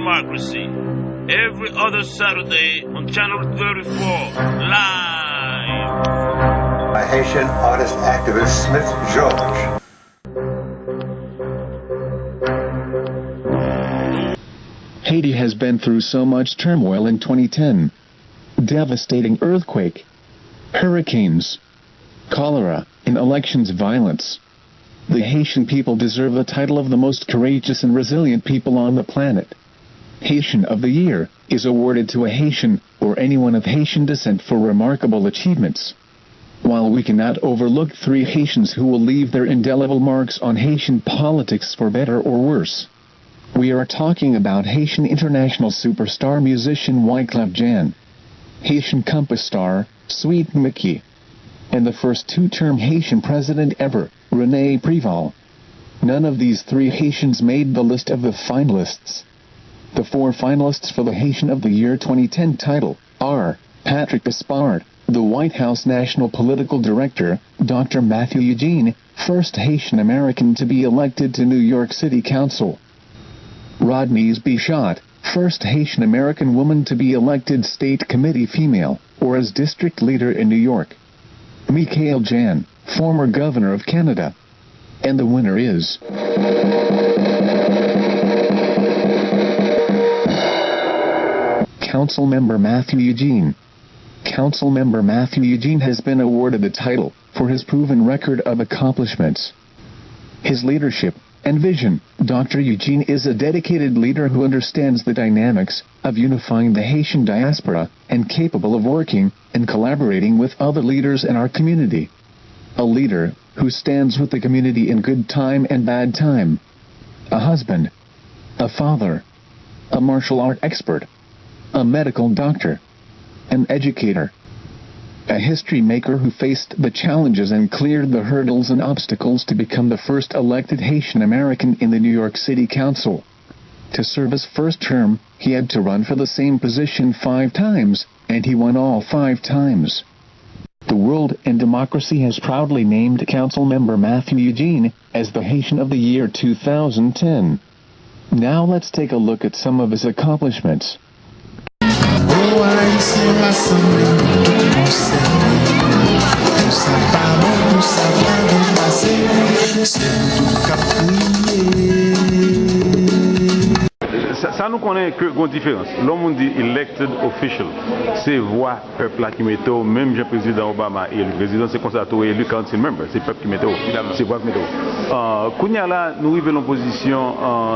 Democracy. Every other Saturday on Channel 34, live. By Haitian artist activist Smith George. Haiti has been through so much turmoil in 2010. Devastating earthquake, hurricanes, cholera, and elections violence. The Haitian people deserve the title of the most courageous and resilient people on the planet. Haitian of the Year is awarded to a Haitian or anyone of Haitian descent for remarkable achievements. While we cannot overlook 3 Haitians who will leave their indelible marks on Haitian politics for better or worse, we are talking about Haitian international superstar musician Wyclef Jean, Haitian Compass star Sweet Mickey, and the first 2-term Haitian president ever, René Préval. None of these 3 Haitians made the list of the finalists. The 4 finalists for the Haitian of the Year 2010 title are Patrick Gaspard, the White House National Political Director, Dr. Matthew Eugene, first Haitian American to be elected to New York City Council, Rodney's Bichot, first Haitian American woman to be elected state committee female, or as district leader in New York, Michaëlle Jean, former governor of Canada. And the winner is Councilmember Matthew Eugene. Councilmember Matthew Eugene has been awarded the title for his proven record of accomplishments. His leadership and vision. Dr. Eugene is a dedicated leader who understands the dynamics of unifying the Haitian diaspora and capable of working and collaborating with other leaders in our community. A leader who stands with the community in good time and bad time. A husband, a father, a martial art expert, a medical doctor, an educator, a history maker who faced the challenges and cleared the hurdles and obstacles to become the first elected Haitian American in the New York City Council. To serve his first term, he had to run for the same position 5 times, and he won all 5 times. The World and Democracy has proudly named Councilmember Matthew Eugene as the Haitian of the Year 2010. Now let's take a look at some of his accomplishments. Ça nous connaît que une différence. L'homme dit elected official. C'est voix peuple qui met au même le président Obama et le président c'est constaté élu council member. C'est peuple qui met au. C'est voix qui met au. Kounya là nous arrivons en position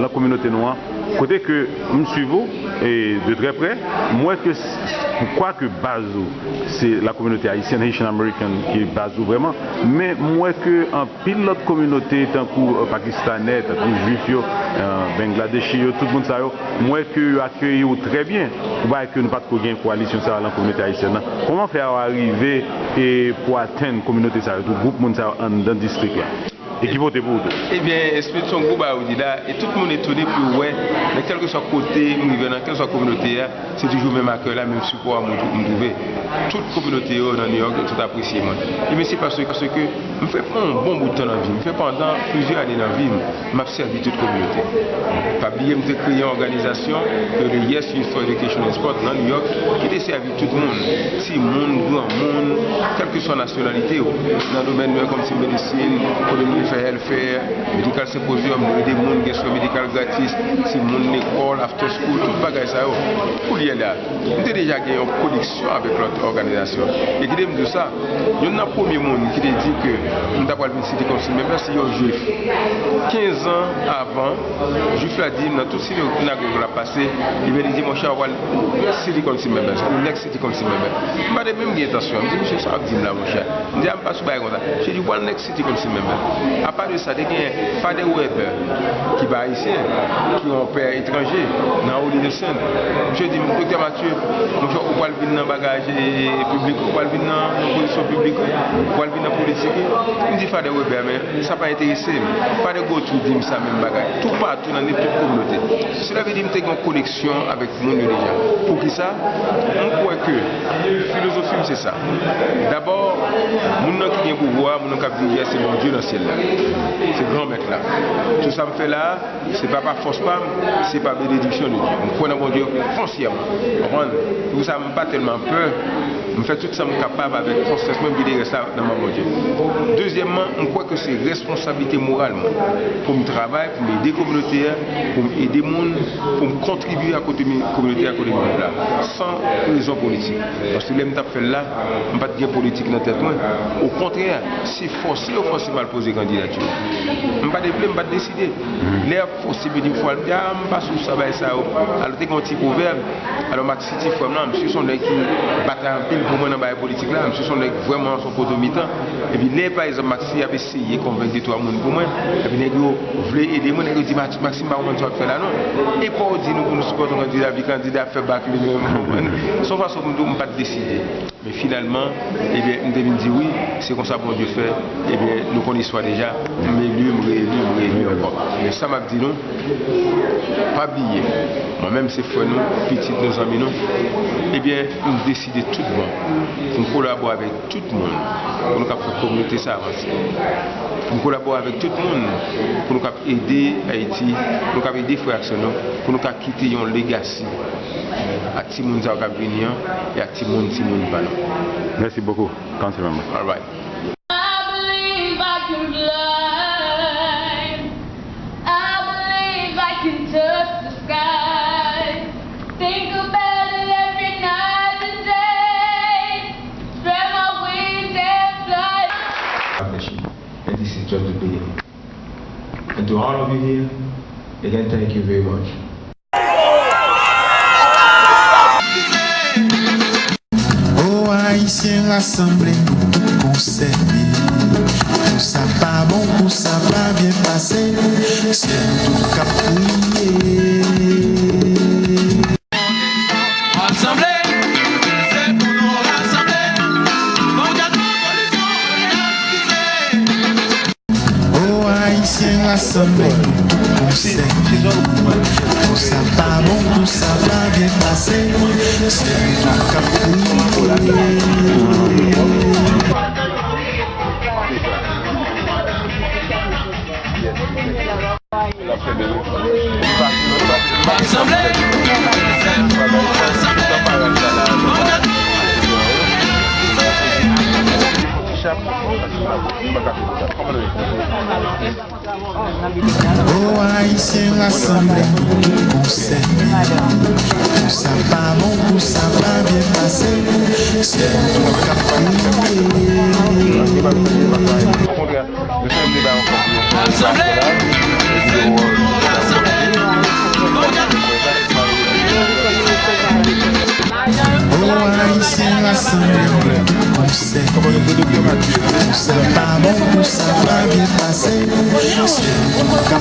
la communauté noire. Côté que nous suivons et de très près, moi que pourquoi que Bazou c'est la communauté haïtienne, Haitian American qui est Bazou vraiment, mais moi que en pile l'autre communauté tant que pakistanais, tant que juifs, bangladeshis, tout le monde ça, moi que accueilli très bien, pour que nous pas de une coalition ça dans la communauté haïtienne. Comment faire arriver et pour atteindre la communauté ça, tout groupe monde ça dans le district là. Et qui vote pour vous? Eh bien, expédition groupe à là, et tout le monde est étonné pour ouais, mais quel que soit côté, nous venons, quelle soit communauté, c'est toujours même accueil là, même support à nous trouver. Toute communauté dans New York, tout apprécié. Mais c'est parce que je fais pas un bon bout de temps dans la vie, je fais pendant plusieurs années dans la vie, je servi toute communauté. Pas oublier, je créé une organisation, le Yes Youth for Education and Sport dans New York, qui a servi tout le monde. Si monde, grand monde, quelle que soit la nationalité, dans le domaine comme si médecine, économie, healthcare, medical symposium, des gens qui sont médical gratis, si mon école, after school, tout bagage ça. Pour y aller là, nous avons déjà gagné une connexion avec l'autre organisation. Et qui dit de ça, il y a un premier monde qui dit que nous avons une cité comme ça, même si un juif. 15 ans avant, le juif a dit, dans tout ce qui a passé, il m'a dit, mon cher, on va une cité comme ça, une next city comme ça. Je n'ai pas de même intention. Je dis, monsieur, ça va dire là, mon cher. Je dis, je ne pas comme ça. Je dis, one next city comme ça. À part de ça, il y a un Fader Weber qui est haïtien, qui est un père étranger, dans l'île de Seine. Je dis, docteur Mathieu, on va venir dans le bagage public, on va venir dans la position publique, on va venir dans la politique. Il me dit Fader Weber, mais ça n'a pas intéressé. Fader Gauthier dit ça même bagage. Tout partout dans toute communauté. Cela veut dire que nous avons une connexion avec le monde déjà. Pour qui ça? On croit que la philosophie, c'est ça. D'abord, nous qui avons pouvoir, nous qui avons c'est mon Dieu dans le ciel. c'est grand mec là. Tout ça me fait là, c'est pas par force pas, c'est pas bénédiction de Dieu. On croit dans mon Dieu foncièrement. Tout ça me pas tellement peur. Je fais tout ça me capable avec constance même de ça dans mon Dieu. Deuxièmement, on croit que c'est responsabilité morale pour me travailler, pour m'aider communautaire, pour m'aider monde, pour me contribuer à côté de la communauté à côté de monde là, sans raison politique. Parce que l'aime fait là, on pas de politique dans la tête. Au contraire, c'est forcé ou forcé mal poser candidature. On pas de blé, on pas décider. L'air forcé me dit faut aller, on pas sous ça ça. Alors t'es un petit proverbe. Alors Max City from là, monsieur son qui battait un pile pour moi dans la politique là, monsieur son vraiment son poteau mi-temps. Et puis les par exemple Maxi avait essayé de convaincre deux trois monde pour moi. Et puis les gars voulaient aider moi, les gars dit Maxime pas comment tu vas faire là non. Et pas dit nous pour nous supporter un candidat fait bac lui-même. Sauf façon nous pas décider. Mais finalement, eh bien, nous devons dire oui, c'est comme ça que Dieu fait. Eh bien, nous connaissons déjà, mais lui, encore. Mais ça m'a dit non, pas oublier. Moi-même, c'est frère nous, petit nos amis nous. Eh bien, nous décidons tout le monde. Nous collaborons avec tout le monde pour nous faire la communauté ça avancer. Nous collaborons avec tout le monde pour nous aider Haïti, pour nous aider frères pour nous quitter un legacy à Timoun Zakabinian et à Timoun Banon. Merci beaucoup, councilman. All right. I believe I can fly. I believe I can touch the sky. Think about it every night and day. Spread my wings and fly. And this is just the beginning. And to all of you here, again, thank you very much. Haïtiens rassemblés, nous tout conserver. Pour ça pas bon, pour ça va bien passer. C'est tout qu'à prier. Rassemblés, c'est pour nous rassembler. Bon gâteau, Oh Haïtiens rassemblés, nous tout conserver. Pour ça pas bon, pour ça va bien passer. C'est tout qu'à prier. Oh Haïtiens rassemblés, conserver. Pour ça pas bon, pour ça va bien passer. C'est tout qu'à Oh Haïtiens rassemblés, conserver. Pour ça pas bon, pour ça va bien passer. C'est tout qu'à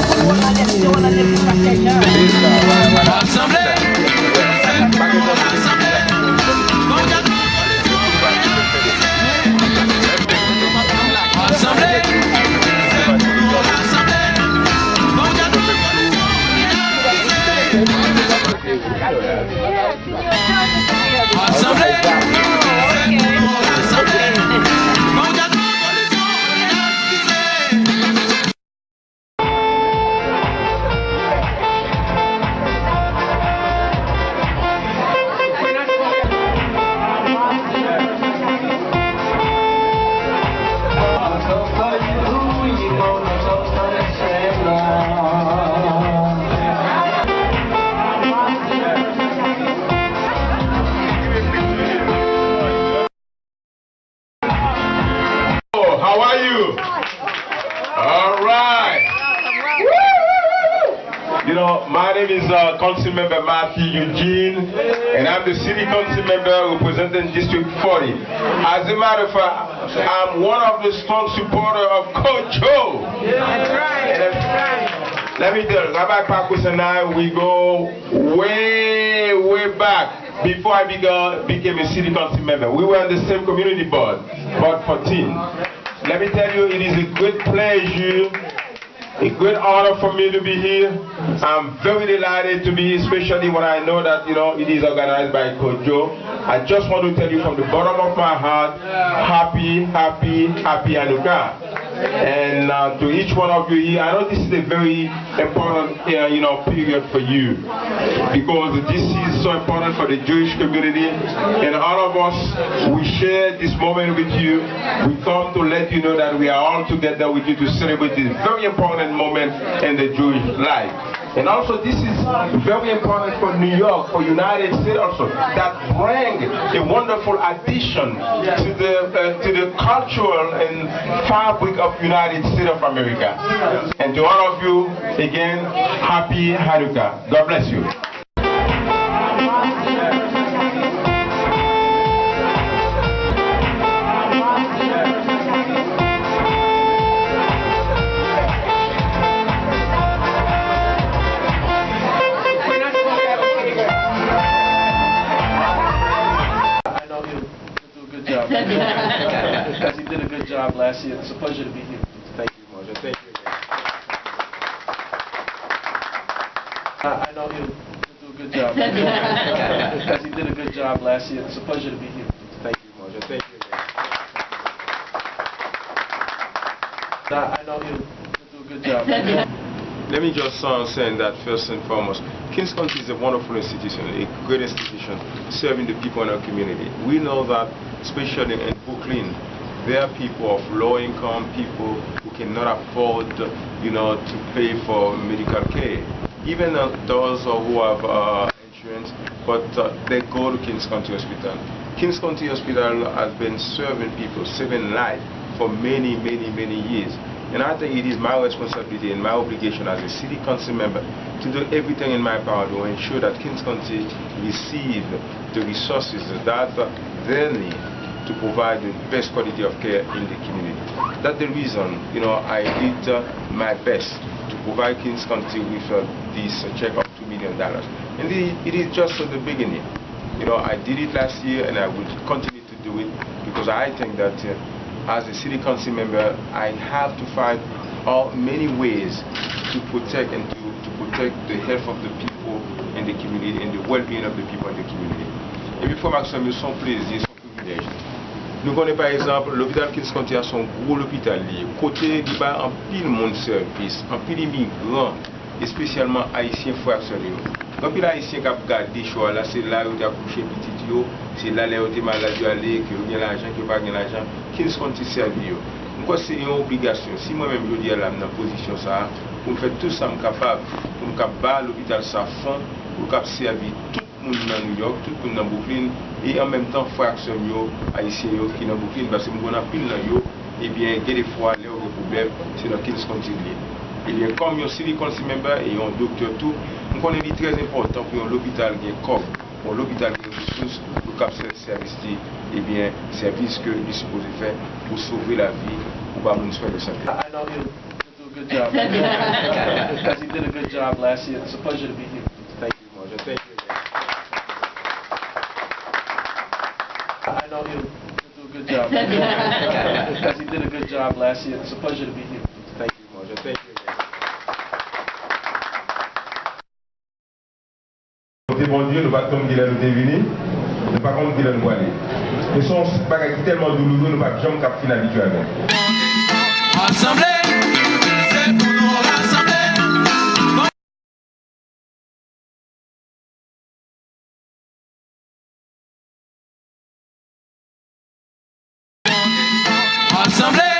How are you? All right. You know, my name is Councilmember Matthew Eugene, and I'm the City Council member representing District 40. As a matter of fact, I'm one of the strong supporters of Coach Joe. That's right. Let me tell you, Rabbi Pakus and I, we go way back. Before I became a city council member, we were on the same community board 14. Let me tell you, it is a great pleasure, a great honor for me to be here. I'm very delighted to be here, especially when I know that, it is organized by Coach Joe. I just want to tell you from the bottom of my heart, happy Hanukkah. And to each one of you here, I know this is a very important period for you, because this is so important for the Jewish community, and all of us, we share this moment with you. We come to let you know that we are all together with you to celebrate this very important moment in the Jewish life. And also this is very important for New York, for United States also, that bring a wonderful addition to the cultural and fabric of United States of America. And to all of you, again, happy Hanukkah. God bless you. Because he did a good job last year. It's a pleasure to be here. Thank you, Moshe. Thank you. I know he'll do a good job. Because he did a good job last year. It's a pleasure to be here. Thank you, Moshe. Thank you. I know he'll do a good job. Let me just say that first and foremost, Kings County is a wonderful institution, a great institution serving the people in our community. We know that, especially in Brooklyn, there are people of low income, people who cannot afford, to pay for medical care. Even those who have insurance, but they go to Kings County Hospital. Kings County Hospital has been serving people, saving lives for many, many, many years. And I think it is my responsibility and my obligation as a city council member to do everything in my power to ensure that Kings County receive the resources that they need to provide the best quality of care in the community. That's the reason, I did my best to provide Kings County with this check of $2 million. And it is just at the beginning. I did it last year and I will continue to do it, because I think that as a city council member, I have to find many ways to protect and to protect the health of the people in the community and the well-being of the people in the community. Et puis, il faut maximiser son plaisir, son privilège. Nous connaissons par exemple l'hôpital Kings County a son gros hôpital lié. Côté il y a un pile monde service, un pile immigrants, et spécialement haïtiens frères sœurs. Quand il y a haïtiens qui ont gardé choix là, c'est là où il y a couché petit yo, c'est là où il y a malade aller, que il y a l'argent, que pas l'argent, Kings County servi yo. Moi c'est une obligation. Si moi-même je dis là dans position ça, pour me faire tout ça capable, pour me capable l'hôpital ça fond, pour capable servir tout le monde dans New York, tout le monde dans Brooklyn, et en même temps frères sœurs yo, haïtiens yo qui dans Brooklyn, parce que on a pile dans yo, et bien des fois les problèmes, c'est dans Kings County. Et bien comme un city council member et un docteur tout, on connaît qu'il est très important pour l'hôpital qui est coffre, pour l'hôpital qui est ressources, pour capter ce service, et bien service que il est supposé faire pour sauver la vie ou pas mon soin de santé. I know he'll do a good job. Because he did a good job last year. It's a pleasure to be here. Thank you, Moshe. Thank you. I know he'll do a good job. Because he did a good job last year. It's a pleasure to be here. Thank you, Moshe. Thank you. Bon Dieu, nous ne pas comme dire nous venus, nous ne pas comme dire nous aller. Mais son bagage tellement douloureux, nous ne pas jamais cap finaliser avec. Assemblée, c'est pour nous rassembler. Assemblée,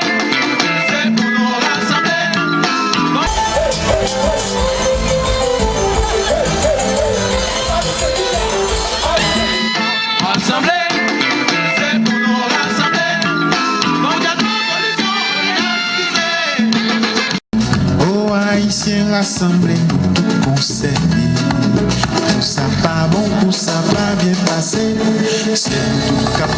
c'est pour nous rassembler. Assemblée, c'est pour nous rassembler. Oh, haïtien rassemblé, tout concerné. Tout ça pas bon, tout ça pas bien passé. C'est tout cap